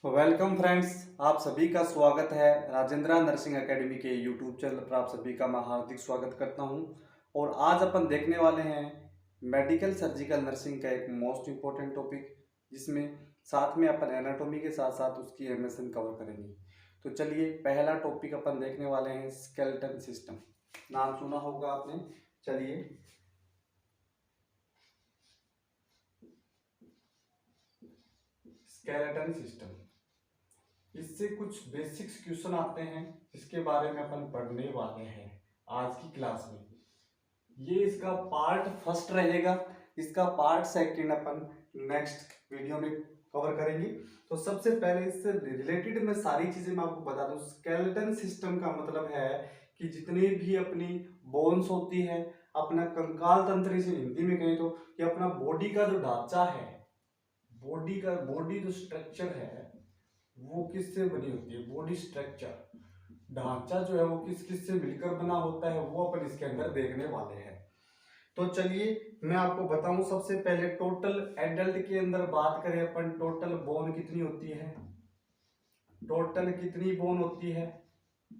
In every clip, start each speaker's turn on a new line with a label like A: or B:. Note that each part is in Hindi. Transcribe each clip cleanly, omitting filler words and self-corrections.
A: वेलकम फ्रेंड्स, आप सभी का स्वागत है राजेंद्रा नर्सिंग एकेडमी के यूट्यूब चैनल पर। आप सभी का मैं हार्दिक स्वागत करता हूं। और आज अपन देखने वाले हैं मेडिकल सर्जिकल नर्सिंग का एक मोस्ट इम्पोर्टेंट टॉपिक, जिसमें साथ में अपन एनाटॉमी के साथ साथ उसकी एमएसएन कवर करेंगे। तो चलिए, पहला टॉपिक अपन देखने वाले हैं स्केलेटन सिस्टम। नाम सुना होगा आपने। चलिए, स्केलेटन सिस्टम, इससे कुछ बेसिक्स क्वेश्चन आते हैं जिसके बारे में अपन पढ़ने वाले हैं आज की क्लास में। ये इसका पार्ट फर्स्ट रहेगा, इसका पार्ट सेकंड अपन नेक्स्ट वीडियो में कवर करेंगे। तो सबसे पहले इससे रिलेटेड मैं सारी चीजें मैं आपको बता दूं। स्केलेटन सिस्टम का मतलब है कि जितनी भी अपनी बोन्स होती है, अपना कंकाल तंत्र, इसे हिंदी में कहें तो कि अपना बॉडी का जो ढांचा है, बॉडी जो स्ट्रक्चर है वो किससे बनी होती है। बॉडी स्ट्रक्चर, ढांचा जो है वो किस किस से मिलकर बना होता है, वो अपन इसके अंदर देखने वाले हैं। तो चलिए मैं आपको बताऊं। सबसे पहले टोटल एडल्ट के अंदर बात करें अपन, टोटल बोन कितनी होती है, टोटल कितनी बोन होती है,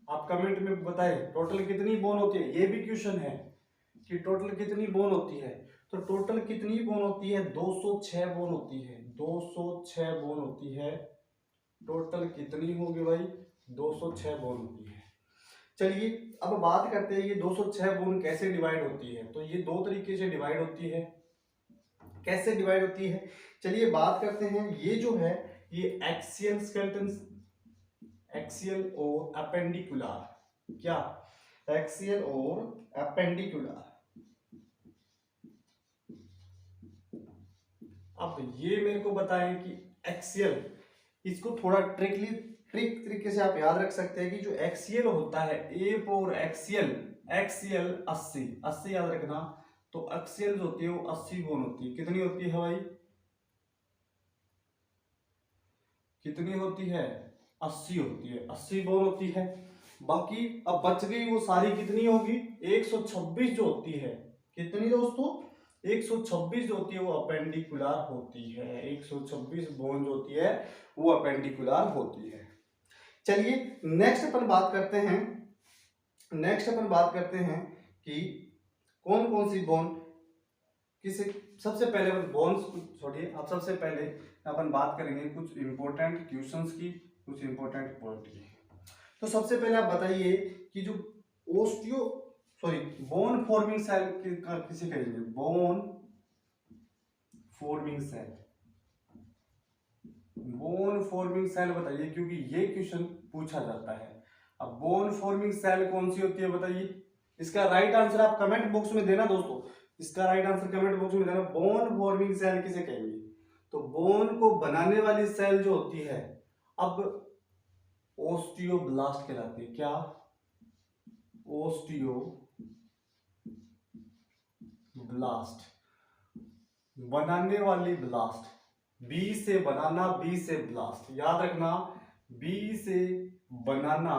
A: आप कमेंट में बताएं टोटल कितनी बोन होती है। ये भी क्वेश्चन है कि टोटल कितनी बोन होती है। तो टोटल कितनी बोन होती है, 206 बोन होती है, 206 बोन होती है। टोटल कितनी होगी भाई, 206 बोन होती है। चलिए अब बात करते हैं ये 206 बोन कैसे डिवाइड होती है। तो ये दो तरीके से डिवाइड होती है। कैसे डिवाइड होती है, चलिए बात करते हैं। ये जो है ये एक्सियल स्केलेटन, एक्सियल और अपेंडिकुलर, क्या एक्सियल और अपेंडिकुलर। अब ये मेरे को बताएं कि एक्सियल, इसको थोड़ा ट्रिक तरीके से आप याद रख सकते हैं कि जो एक्सियल होता है, ए और एक्सियल, एक्सियल 80 80 याद रखना। तो एक्सियल जो होती है वो 80 बोन होती है। कितनी होती है भाई, कितनी होती है, 80 होती है, 80 बोन होती है। बाकी अब बच गई वो सारी कितनी होगी, 126 जो होती है। कितनी दोस्तों, 126 जो होती है वो अपेंडिकुलर होती है। 126 बोन जो होती है वो अपेंडिकुलर होती है। चलिए नेक्स्ट अपन बात करते हैं, नेक्स्ट अपन बात करते हैं कि कौन कौन सी बोन किसे। सबसे पहले अपन बोन्स छोड़िए, अब सबसे पहले अपन बात करेंगे कुछ इंपॉर्टेंट क्वेश्चंस की, कुछ इंपॉर्टेंट पॉइंट की। तो सबसे पहले आप बताइए कि जो osteo sorry bone forming cell किसे कहेंगे, bone forming cell, bone forming cell बताइए, क्योंकि ये क्वेश्चन पूछा जाता है। अब बोन फॉर्मिंग सेल कौन सी होती है बताइए। इसका राइट आंसर आप कमेंट बॉक्स में देना दोस्तों, इसका राइट आंसर कमेंट बॉक्स में देना। बोन फॉर्मिंग सेल किसे कहेंगे, तो बोन को बनाने वाली सेल जो होती है, अब ओस्टियोब्लास्ट कहलाती है। क्या, ओस्टियोब्लास्ट, बनाने वाली ब्लास्ट। बी से बनाना, बी से ब्लास्ट, याद रखना, बी से बनाना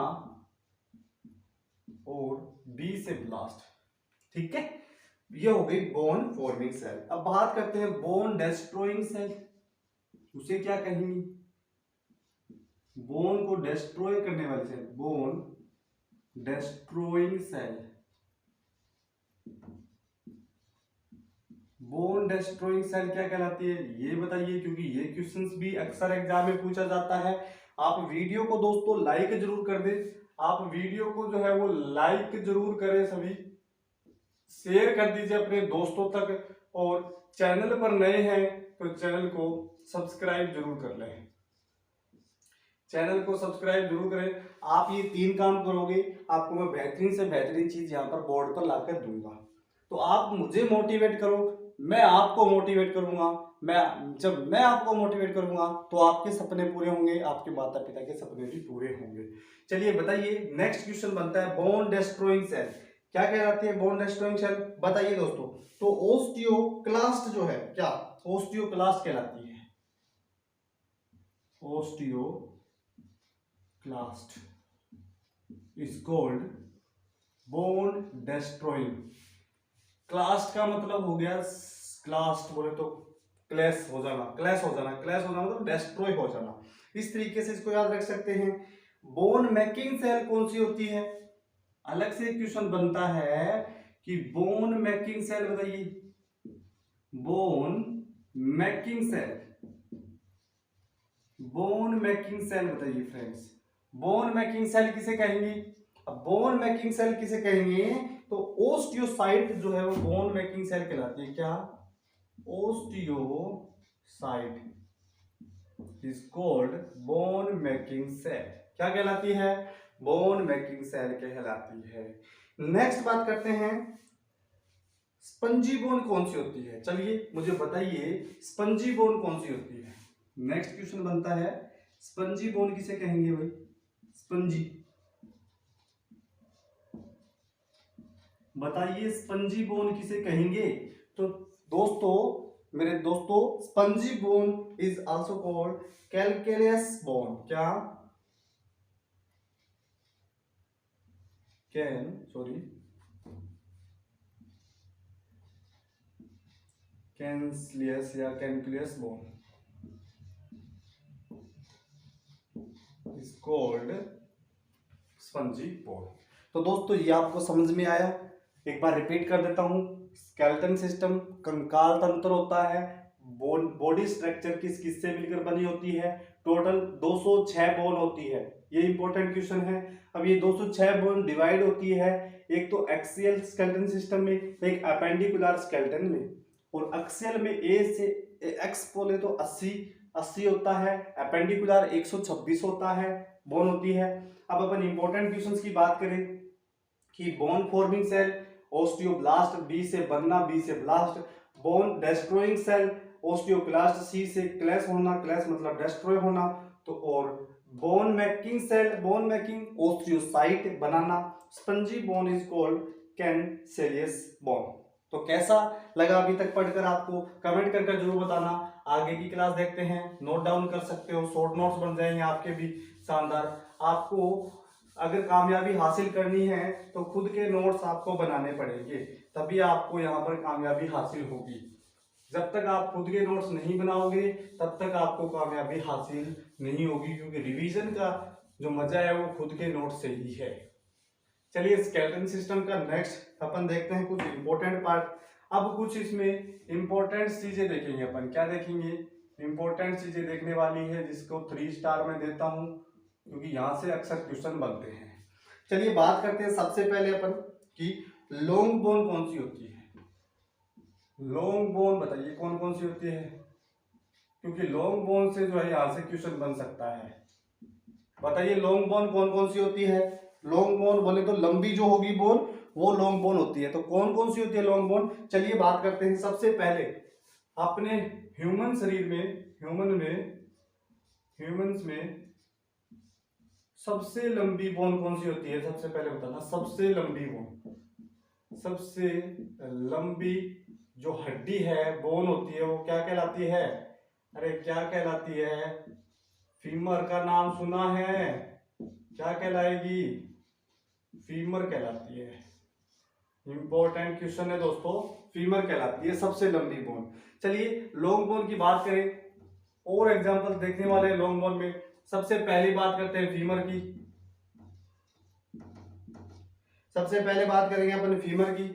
A: और बी से ब्लास्ट। ठीक है, ये हो गई बोन फॉर्मिंग सेल। अब बात करते हैं बोन डेस्ट्रॉइंग सेल, उसे क्या कहेंगे, बोन को डेस्ट्रॉय करने वाली cell, bone destroying cell. Bone destroying cell क्या कहलाती है ये बताइए, क्योंकि ये क्वेश्चंस भी अक्सर एग्जाम में पूछा जाता है। आप वीडियो को दोस्तों लाइक जरूर कर दें, आप वीडियो को जो है वो लाइक जरूर करें, सभी शेयर कर दीजिए अपने दोस्तों तक, और चैनल पर नए हैं तो चैनल को सब्सक्राइब जरूर कर लें, चैनल को सब्सक्राइब जरूर करें। आप ये 3 काम करोगे, आपको मैं बेहतरीन से बेहतरीन चीज यहाँ पर बोर्ड पर लाकर दूंगा। तो आप मुझे मोटिवेट करो, मैं आपको मोटिवेट करूंगा। जब मैं आपको मोटिवेट करूंगा तो आपके सपने पूरे होंगे, आपके माता पिता के सपने भी पूरे होंगे। चलिए बताइए, नेक्स्ट क्वेश्चन बनता है बोन डेस्ट्रॉइंग सेल क्या कहलाती है, बोन डेस्ट्रॉइंग सेल बताइए दोस्तों। तो ओस्टियोक्लास्ट जो है, क्या ओस्टियोक्लास्ट कहलाती है, ओस्टियोक्लास्ट इज कॉल्ड बोन डेस्ट्रॉइंग। क्लास्ट का मतलब हो गया, क्लास्ट बोले तो क्लैश हो जाना, क्लैश हो जाना, क्लैश हो जाना मतलब डेस्ट्रॉय हो जाना। इस तरीके से इसको याद रख सकते हैं। बोन मेकिंग सेल कौन सी होती है, अलग से क्वेश्चन बनता है कि बोन मेकिंग सेल बताइए, bone making cell, bone making cell बताइए फ्रेंड्स, बोन मेकिंग सेल किसे कहेंगे? अब बोन मेकिंग सेल किसे कहेंगे? तो ओस्टियोसाइट जो है वो बोन मेकिंग सेल कहलाती है। क्या? Osteocyte is called bone making cell. क्या कहलाती है? बोन मेकिंग सेल कहलाती है। नेक्स्ट बात करते हैं, स्पंजी बोन कौन सी होती है? चलिए मुझे बताइए स्पंजी बोन कौन सी होती है। नेक्स्ट क्वेश्चन बनता है, स्पंजी बोन किसे कहेंगे भाई? स्पंजी, बताइए स्पंजी बोन किसे कहेंगे? तो दोस्तों, मेरे दोस्तों, spongy bone is also called cancellous bone. क्या? कैंसलियस या cancellous bone is called spongy bone. तो दोस्तों ये आपको समझ में आया? एक बार रिपीट कर देता हूं, स्केलेटन सिस्टम कंकाल तंत्र होता है, बॉडी स्ट्रक्चर किस किस से मिलकर बनी होती है, टोटल 206 बोन होती है। ये इंपॉर्टेंट क्वेश्चन है। अब ये 206 बोन डिवाइड होती है, एक तो एक्सियल स्केलेटन सिस्टम में, एक अपेंडिकुलर स्केलेटन में। और एक्सियल में ए से एक्स बोले तो 80 होता है, अपेंडिकुलर 126 होता है, बोन होती है। अब अपन इंपॉर्टेंट क्वेश्चंस की बात करें कि bone forming cell osteoblast, B से बनना, बी से blast. Bone destroying cell osteoclast, C से क्लैश होना, क्लैश मतलब डिस्ट्रॉय होना। तो और bone making cell, bone making osteocyte बनाना। Spongy bone is called cancellous bone. तो कैसा लगा अभी तक पढ़कर? आपको कमेंट करके जरूर बताना। आगे की क्लास देखते हैं, नोट डाउन कर सकते हो, शॉर्ट नोट्स बन जाएंगे आपके भी शानदार। आपको अगर कामयाबी हासिल करनी है तो खुद के नोट्स आपको बनाने पड़ेंगे, तभी आपको यहाँ पर कामयाबी हासिल होगी। जब तक आप खुद के नोट्स नहीं बनाओगे तब तक आपको कामयाबी हासिल नहीं होगी, क्योंकि रिवीजन का जो मजा है वो खुद के नोट्स से ही है। चलिए स्केलेटन सिस्टम का नेक्स्ट अपन देखते हैं कुछ इंपॉर्टेंट पार्ट। अब कुछ इसमें इंपॉर्टेंट चीजें देखेंगे अपन। क्या देखेंगे? इंपॉर्टेंट चीजें देखने वाली है, जिसको 3 स्टार में देता हूं क्योंकि यहां से अक्सर क्वेश्चन बनते हैं। चलिए बात करते हैं सबसे पहले अपन कि लॉन्ग बोन कौन सी होती है। लॉन्ग बोन बताइए कौन कौन सी होती है, क्योंकि लॉन्ग बोन से जो है यहां से क्वेश्चन बन सकता है। बताइए लॉन्ग बोन कौन कौन सी होती है। लॉन्ग बोन बोले तो लंबी जो होगी बोन वो लॉन्ग बोन होती है। तो कौन कौन सी होती है लॉन्ग बोन? चलिए बात करते हैं। सबसे पहले अपने ह्यूमन शरीर में, ह्यूमंस में सबसे लंबी बोन कौन सी होती है? सबसे पहले बताना, सबसे लंबी बोन, सबसे लंबी जो हड्डी है, बोन होती है, वो क्या कहलाती है? अरे क्या कहलाती है? फीमर का नाम सुना है? क्या कहलाएगी? फीमर कहलाती है। इंपॉर्टेंट क्वेश्चन है दोस्तों, फीमर कहलाती है सबसे लंबी बोन। चलिए लॉन्ग बोन की बात करें, और एग्जांपल देखने वाले हैं लॉन्ग बोन में। सबसे पहली बात करते हैं फीमर की। सबसे पहले बात करेंगे अपन फीमर की।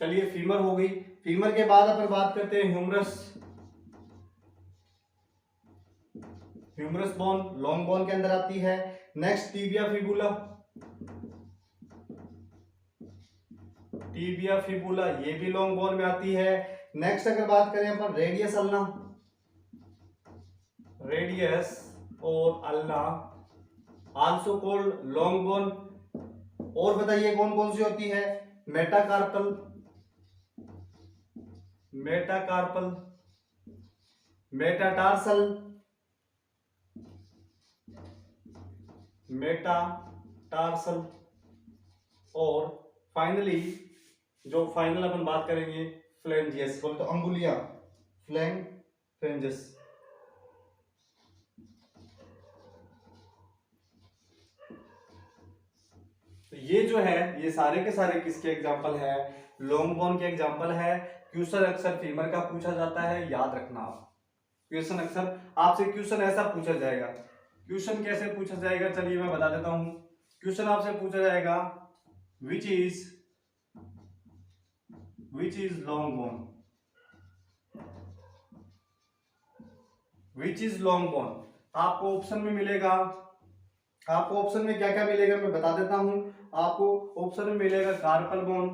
A: चलिए फीमर हो गई। फीमर के बाद अपन बात करते हैं humerus. Humerus bone long bone के अंदर आती है। Next tibia fibula, tibia fibula ये भी लॉन्ग बोन में आती है। नेक्स्ट अगर बात करें अपन रेडियस अल्ना, रेडियस और ulna also called long bone. और बताइए कौन कौन सी होती है? मेटाकार्पल, मेटाकार्पल, मेटाटार्सल, मेटाटार्सल, और फाइनली जो फाइनल अपन बात करेंगे फ्लेंजियस, बोलते तो अंगुलियां, फ्लेंजेस। तो ये जो है ये सारे के सारे किसके एग्जाम्पल है, लॉन्ग बोन के एग्जाम्पल है। क्वेश्चन अक्सर फीमर का पूछा जाता है, याद रखना आप। क्वेश्चन अक्सर आपसे क्वेश्चन ऐसा पूछा जाएगा। क्वेश्चन कैसे पूछा जाएगा, चलिए मैं बता देता हूं। क्वेश्चन आपसे पूछा जाएगा which is long bone, which is long bone. आपको ऑप्शन में मिलेगा, आपको ऑप्शन में क्या क्या मिलेगा मैं बता देता हूं। आपको ऑप्शन में मिलेगा कार्पल बोन,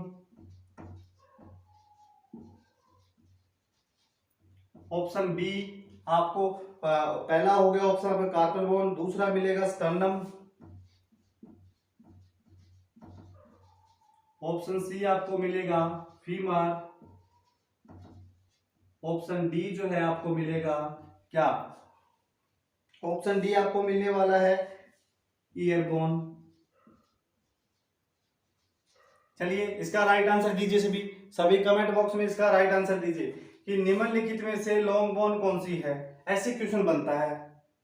A: ऑप्शन बी आपको पहला हो गया ऑप्शन आपका कार्पल बोन, दूसरा मिलेगा स्टर्नम, ऑप्शन सी आपको मिलेगा फीमर, ऑप्शन डी जो है आपको मिलेगा क्या, ऑप्शन डी आपको मिलने वाला है ईयर बोन। चलिए इसका राइट आंसर दीजिए, सभी कमेंट बॉक्स में इसका राइट आंसर दीजिए कि निम्नलिखित में से लॉन्ग बोन कौन सी है। ऐसे क्वेश्चन बनता है।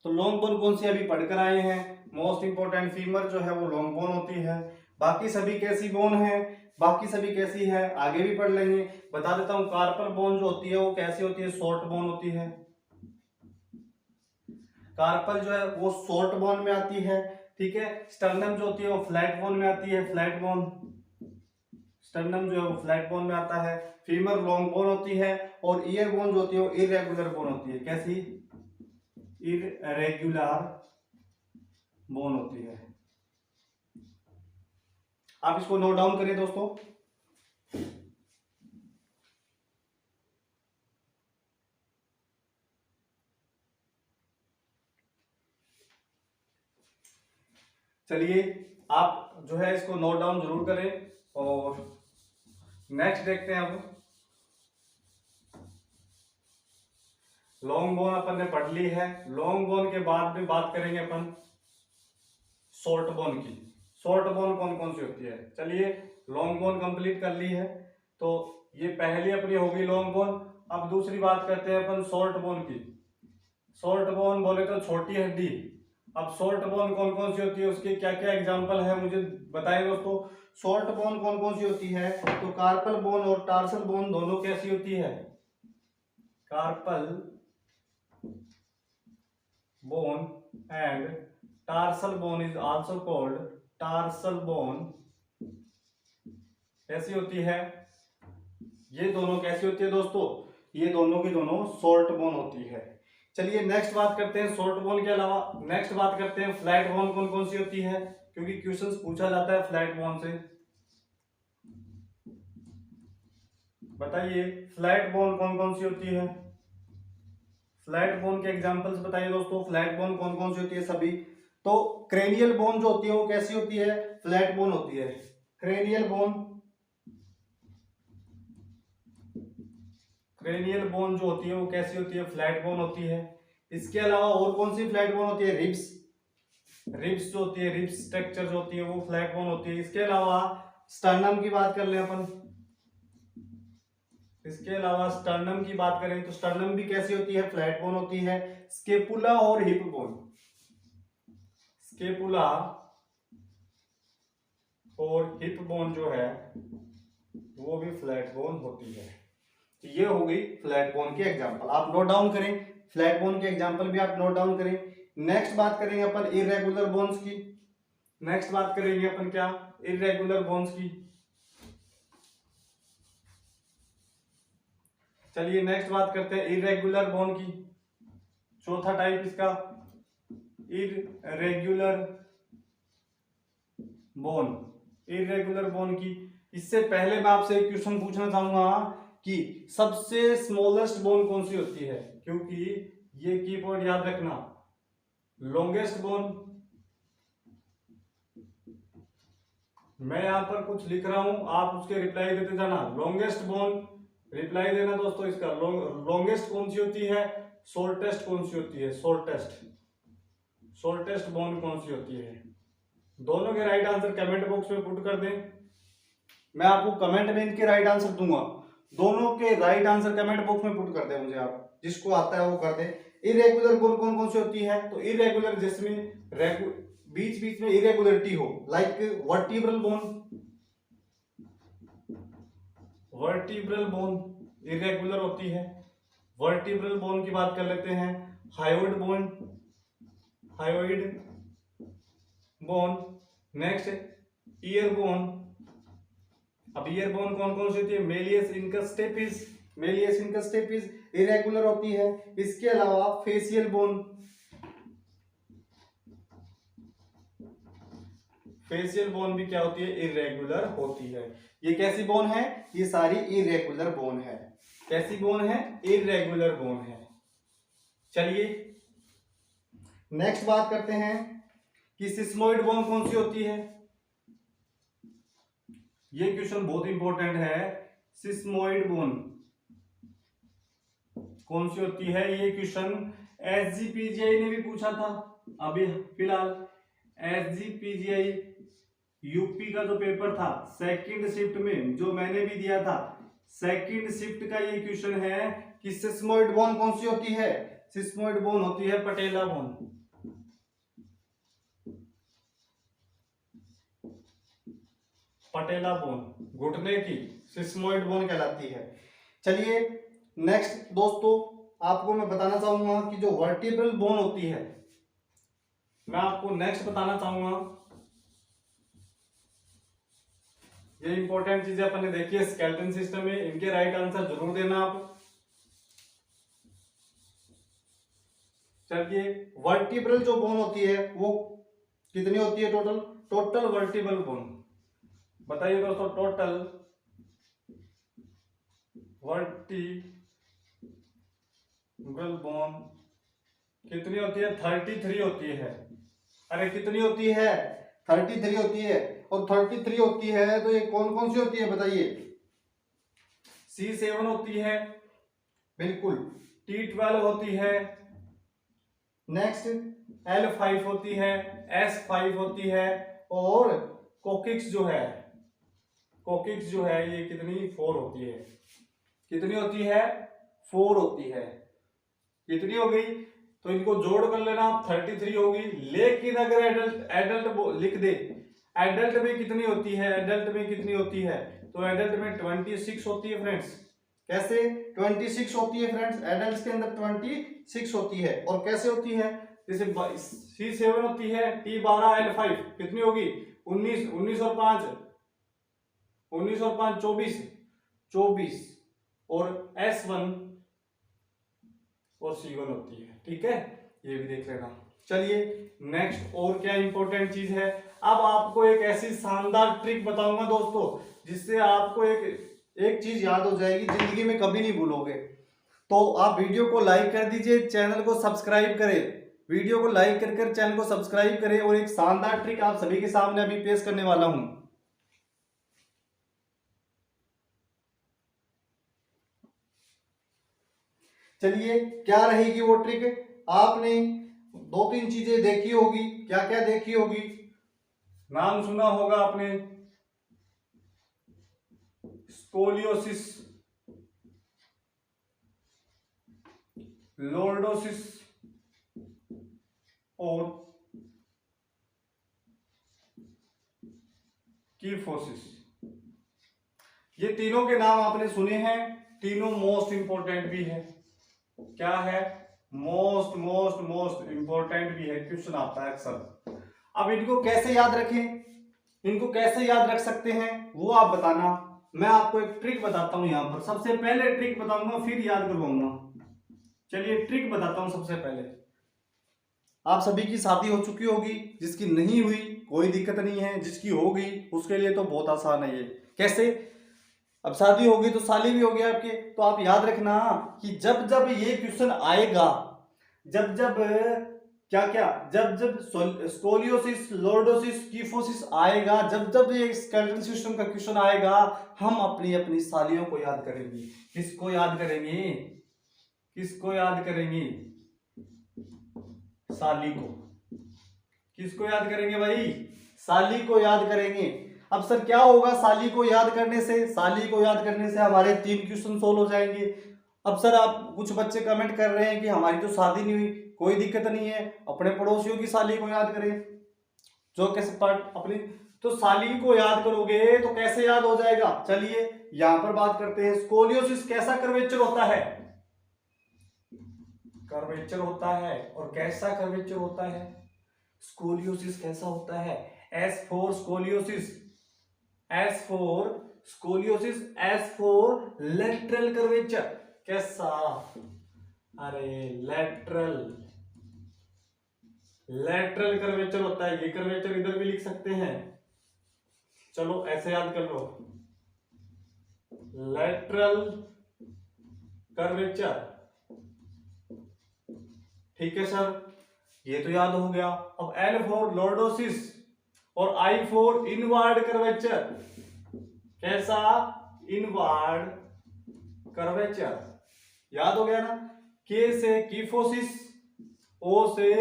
A: तो लॉन्ग बोन कौन सी अभी पढ़कर आए हैं, मोस्ट इंपोर्टेंट फीमर जो है वो लॉन्ग बोन होती है। बाकी सभी कैसी बोन है, बाकी सभी कैसी है आगे भी पढ़ लेंगे। बता देता हूं कार्पल बोन जो होती है वो कैसी होती है, शॉर्ट बोन होती है। कार्पल जो है वो शॉर्ट बोन में आती है, ठीक है। स्टर्नम जो होती है वो फ्लैट बोन में आती है, फ्लैट बोन, स्टर्नम जो है वो फ्लैट बोन में आता है। फीमर लॉन्ग बोन होती है और ईयर बोन जो होती है वो इरेगुलर बोन होती है। कैसी, इरेगुलर बोन होती है। आप इसको नोट डाउन करिए दोस्तों। चलिए आप जो है इसको नोट डाउन जरूर करें। और नेक्स्ट देखते हैं अब। लॉन्ग बोन अपन ने पढ़ ली है। लॉन्ग बोन के बाद में बात करेंगे अपन शॉर्ट बोन की। शॉर्ट बोन कौन कौन सी होती है, चलिए लॉन्ग बोन कंप्लीट कर ली है। तो ये पहली अपनी होगी लॉन्ग बोन। अब दूसरी बात करते हैं अपन शॉर्ट बोन की। शॉर्ट बोन बोले तो छोटी हड्डी। अब शॉर्ट बोन कौन कौन सी होती है, उसके क्या क्या एग्जांपल है मुझे बताइए दोस्तों। शॉर्ट बोन कौन कौन सी होती है, तो कार्पल बोन और टार्सल बोन दोनों कैसी होती है, carpal bone and tarsal bone is also called tarsal bone, कैसी होती है, ये दोनों कैसी होती है दोस्तों, ये दोनों की दोनों शॉर्ट बोन होती है। चलिए नेक्स्ट बात करते हैं शॉर्ट बोन के अलावा, नेक्स्ट बात करते हैं फ्लैट बोन कौन कौन सी होती है, क्योंकि क्वेश्चंस पूछा जाता है फ्लैट बोन से। बताइए फ्लैट बोन कौन कौन सी होती है, फ्लैट बोन के एग्जांपल्स बताइए दोस्तों। फ्लैट बोन कौन कौन सी होती है सभी, तो क्रेनियल बोन जो होती है वो कैसी होती है, फ्लैट बोन होती है। क्रेनियल बोन, क्रेनियल बोन जो होती है वो कैसी होती है, फ्लैट बोन होती है। इसके अलावा और कौन सी फ्लैट बोन होती है, रिब्स, रिब्स जो होती है, रिब्स स्ट्रक्चर जो होती है वो फ्लैट बोन होती है। इसके अलावा स्टर्नम की बात कर ले अपन, इसके अलावा स्टर्नम की बात करें तो स्टर्नम भी कैसी होती है, फ्लैट बोन होती है। स्केपुला और हिप बोन, स्केपुला और हिप बोन जो है वो भी फ्लैट बोन होती है। तो ये हो गई फ्लैट बोन के एग्जांपल, आप नोट डाउन करें। फ्लैट बोन के एग्जांपल भी आप नोट डाउन करें। नेक्स्ट बात करेंगे अपन इरेगुलर बोन्स की। नेक्स्ट बात करेंगे अपन क्या, इरेगुलर बोन्स की। चलिए नेक्स्ट बात करते हैं इरेगुलर बोन की। चौथा टाइप इसका इरेगुलर बोन, इरेगुलर बोन की। इससे पहले मैं आपसे एक क्वेश्चन पूछना चाहूंगा कि सबसे स्मॉलेस्ट बोन कौन सी होती है, क्योंकि ये कीवर्ड याद रखना, लॉन्गेस्ट बोन। मैं यहां पर कुछ लिख रहा हूं, आप उसके रिप्लाई देते जाना। लॉन्गेस्ट बोन रिप्लाई देना दोस्तों इसका। लॉन्गेस्ट कौन सी होती है, शॉर्टेस्ट कौन सी होती है, शॉर्टेस्ट, शॉर्टेस्ट बोन कौन सी होती है। दोनों के राइट आंसर कमेंट बॉक्स में पुट कर दें, मैं आपको कमेंट में इनके राइट आंसर दूंगा। दोनों के राइट आंसर कमेंट बॉक्स में पुट कर दे मुझे, आप जिसको आता है वो कर दे। इरेगुलर बोन कौन कौन सी होती है, तो इरेगुलर जिसमें बीच बीच में इरेगुलरिटी हो, लाइक वर्टिब्रल बोन इरेगुलर होती है। वर्टिब्रल बोन की बात कर लेते हैं। Hyoid bone, next year bone. अब ईयर बोन कौन कौन सी होती है? मेलियस इनकस्टेपिस इरेगुलर होती है। इसके अलावा फेशियल बोन भी क्या होती है? इरेगुलर होती है। ये कैसी बोन है? ये सारी इरेगुलर बोन है। कैसी बोन है? इरेगुलर बोन है। चलिए नेक्स्ट बात करते हैं कि सिस्मोइड बोन कौन सी होती है। ये क्वेश्चन बहुत इंपॉर्टेंट है। सिस्मोइड बोन कौन सी होती है? ये क्वेश्चन एसजीपीजीआई ने भी पूछा था अभी फिलहाल। एसजीपीजीआई यूपी का जो पेपर था सेकंड शिफ्ट में, जो मैंने भी दिया था, सेकंड शिफ्ट का ये क्वेश्चन है कि सिस्मोइड बोन कौन सी होती है? सिस्मोइड बोन होती है पटेला बोन। पटेला बोन घुटने की सिस्मोइड बोन कहलाती है। चलिए नेक्स्ट दोस्तों, आपको मैं बताना चाहूंगा कि जो वर्टिब्रल बोन होती है, मैं आपको नेक्स्ट बताना चाहूंगा। ये इंपॉर्टेंट चीजें अपन ने देखी है स्केलेटन सिस्टम में। इनके राइट आंसर जरूर देना आप। चलिए वर्टिब्रल जो बोन होती है वो कितनी होती है? टोटल वर्टिब्रल बोन बताइए दोस्तों। टोटल वर्टिब्रल बोन कितनी होती है? 33 होती है। अरे कितनी होती है? 33 होती है। और 33 होती है तो ये कौन कौन सी होती है बताइए? C7 होती है, बिल्कुल। T12 होती है, नेक्स्ट L5 होती है, S5 होती है, और कोकिक्स जो है ये कितनी? 4 होती है। कितनी होती है? 4 होती है। कितनी हो गई? तो इनको जोड़ कर लेना, 33 होगी। लेकिन अगर एडल्ट लिख दे, एडल्ट में कितनी होती है? तो एडल्ट में 26 होती है फ्रेंड्स। कैसे 26 होती है फ्रेंड्स? एडल्ट के अंदर 26 होती है। और कैसे होती है? जैसे C7 होती है, T12 L5 कितनी होगी? 19 और 5 24 और S1 और C1 होती है। ठीक है, ये भी देख लेना। चलिए नेक्स्ट और क्या इंपॉर्टेंट चीज है। अब आपको एक ऐसी शानदार ट्रिक बताऊंगा दोस्तों, जिससे आपको एक चीज याद हो जाएगी, जिंदगी में कभी नहीं भूलोगे। तो आप वीडियो को लाइक कर दीजिए, चैनल को सब्सक्राइब करें। वीडियो को लाइक कर चैनल को सब्सक्राइब करें। और एक शानदार ट्रिक आप सभी के सामने अभी पेश करने वाला हूं। चलिए क्या रहेगी वो ट्रिक? आपने 2-3 चीजें देखी होगी। क्या क्या देखी होगी? नाम सुना होगा आपने, स्कोलियोसिस, लॉर्डोसिस और कीफोसिस। ये तीनों के नाम आपने सुने हैं। तीनों मोस्ट इंपॉर्टेंट भी है। क्या है? मोस्ट इंपॉर्टेंट भी है। क्वेश्चन आता है अक्सर। अब इनको कैसे याद रखें, इनको कैसे याद रख सकते हैं वो आप बताना। मैं आपको एक ट्रिक बताता हूं। यहां पर सबसे पहले ट्रिक बताऊंगा, फिर याद करवाऊंगा। चलिए ट्रिक बताता हूं। सबसे पहले, आप सभी की शादी हो चुकी होगी, जिसकी नहीं हुई कोई दिक्कत नहीं है, जिसकी होगी उसके लिए तो बहुत आसान है ये। कैसे? अब शादी होगी तो साली भी हो गया आपके। तो आप याद रखना कि जब जब ये क्वेश्चन आएगा, जब स्कोलियोसिस, लॉर्डोसिस, कीफोसिस आएगा, जब ये स्केलेटन सिस्टम का क्वेश्चन आएगा, हम अपनी अपनी सालियों को याद करेंगे। किसको याद करेंगे? साली को। किसको याद करेंगे भाई? साली को याद करेंगे। अब सर क्या होगा साली को याद करने से? हमारे 3 क्वेश्चन सोल्व हो जाएंगे। अब सर आप कुछ बच्चे कमेंट कर रहे हैं कि हमारी तो शादी नहीं हुई, कोई दिक्कत नहीं है, अपने पड़ोसियों की साली को याद करें। जो कैसे पार्ट अपनी, तो साली को याद करोगे तो कैसे याद हो जाएगा। चलिए यहां पर बात करते हैं, स्कोलियोसिस कैसा कर्वेचर होता है, कर्वेचर होता है, और कैसा कर्वेचर होता है, स्कोलियोसिस कैसा होता है, S for scoliosis, S for scoliosis, S for lateral curvature, कैसा, अरे लेटरल, लेटरल कर्वेचर होता है। ये कर्वेचर इधर भी लिख सकते हैं, चलो ऐसे याद कर लो, लेटरल कर्वेचर, ठीक है सर, ये तो याद हो गया। अब एल फॉर लॉर्डोसिस और आई फॉर इनवर्ड कर्वेचर, कैसा, इनवर्ड कर्वेचर, याद हो गया ना। के से कीफोसिस, ओ से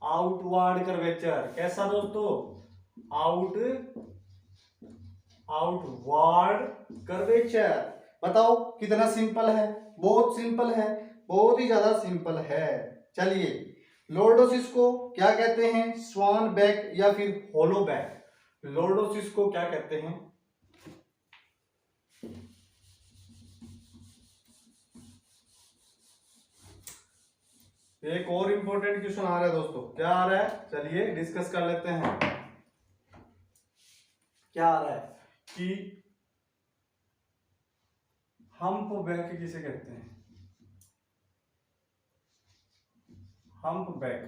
A: आउटवर्ड कर्वेचर, कैसा दोस्तों, आउटवर्ड कर्वेचर। बताओ कितना सिंपल है, बहुत सिंपल है, बहुत ही ज्यादा सिंपल है। चलिए लॉर्डोसिस को क्या कहते हैं, स्वान बैक या फिर होलो बैक, लॉर्डोसिस को क्या कहते हैं, एक और इंपॉर्टेंट क्वेश्चन आ रहा है दोस्तों, क्या आ रहा है, चलिए डिस्कस कर लेते हैं। क्या आ रहा है कि हम्प बैक किसे कहते हैं, हम्प बैक,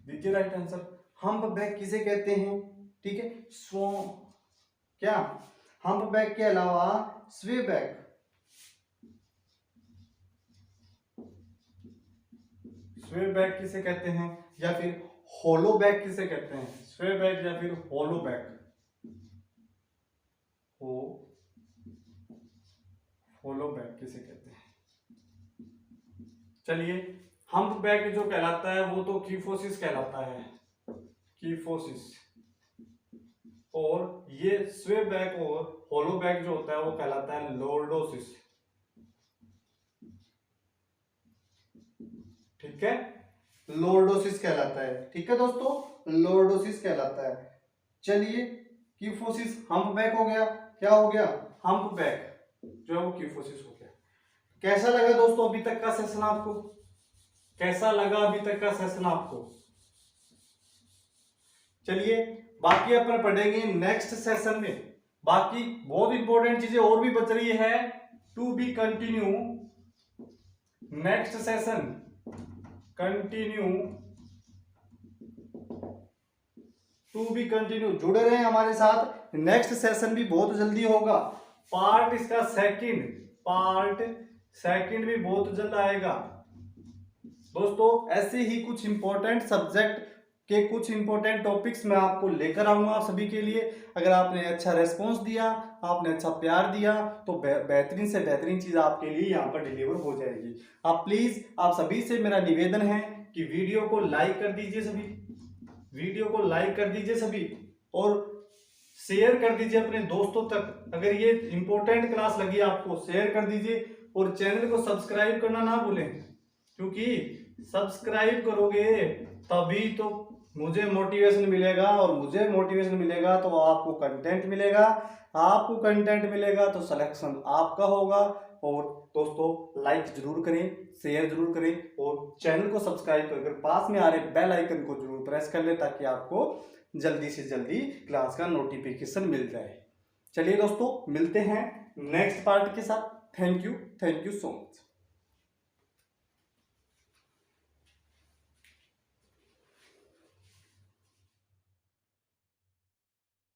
A: दीजिए राइट आंसर। हम्प बैक किसे कहते हैं, ठीक है, स्व, क्या, हम्प बैक के अलावा स्वे बैक, स्वे बैक किसे कहते हैं, या फिर होलो बैक किसे कहते हैं, स्वे बैक या फिर होलो बैक, होलो बैक किसे कहते हैं। चलिए हम्प बैक जो कहलाता है वो तो कीफोसिस कहलाता है, कीफोसिस, और ये स्वे बैक और होलो बैक जो होता है वो कहलाता है लॉर्डोसिस, ठीक है, लॉर्डोसिस कहलाता है, ठीक है दोस्तों, लॉर्डोसिस कहलाता है। चलिए कीफोसिस हम्प बैक हो गया, क्या हो गया, हम्प बैक जो है वो कीफोसिस हो गया। कैसा लगा दोस्तों अभी तक का सेशन आपको, कैसा लगा अभी तक का सेशन आपको। चलिए बाकी अपन पढ़ेंगे नेक्स्ट सेशन में, बाकी बहुत इंपॉर्टेंट चीजें और भी बच रही है, to be continue, next session continue, to be continue, जुड़े रहे हमारे साथ, नेक्स्ट सेशन भी बहुत जल्दी होगा, पार्ट इसका सेकंड, पार्ट सेकंड भी बहुत जल्द आएगा दोस्तों। ऐसे ही कुछ इंपॉर्टेंट सब्जेक्ट के कुछ इंपॉर्टेंट टॉपिक्स मैं आपको लेकर आऊंगा आप सभी के लिए। अगर आपने अच्छा रेस्पॉन्स दिया, आपने अच्छा प्यार दिया, तो बेहतरीन से बेहतरीन चीज आपके लिए यहाँ पर डिलीवर हो जाएगी। आप प्लीज, आप सभी से मेरा निवेदन है कि वीडियो को लाइक कर दीजिए सभी, वीडियो को लाइक कर दीजिए सभी, और शेयर कर दीजिए अपने दोस्तों तक। अगर ये इंपॉर्टेंट क्लास लगी आपको, शेयर कर दीजिए, और चैनल को सब्सक्राइब करना ना भूलें, क्योंकि सब्सक्राइब करोगे तभी तो मुझे मोटिवेशन मिलेगा, और मुझे मोटिवेशन मिलेगा तो आपको कंटेंट मिलेगा, आपको कंटेंट मिलेगा तो सिलेक्शन आपका होगा। और दोस्तों लाइक जरूर करें, शेयर जरूर करें, और चैनल को सब्सक्राइब कर पास में आ रहे बेल आइकन को जरूर प्रेस कर ले, ताकि आपको जल्दी से जल्दी क्लास का नोटिफिकेशन मिल जाए। चलिए दोस्तों मिलते हैं नेक्स्ट पार्ट के साथ। Thank you so much.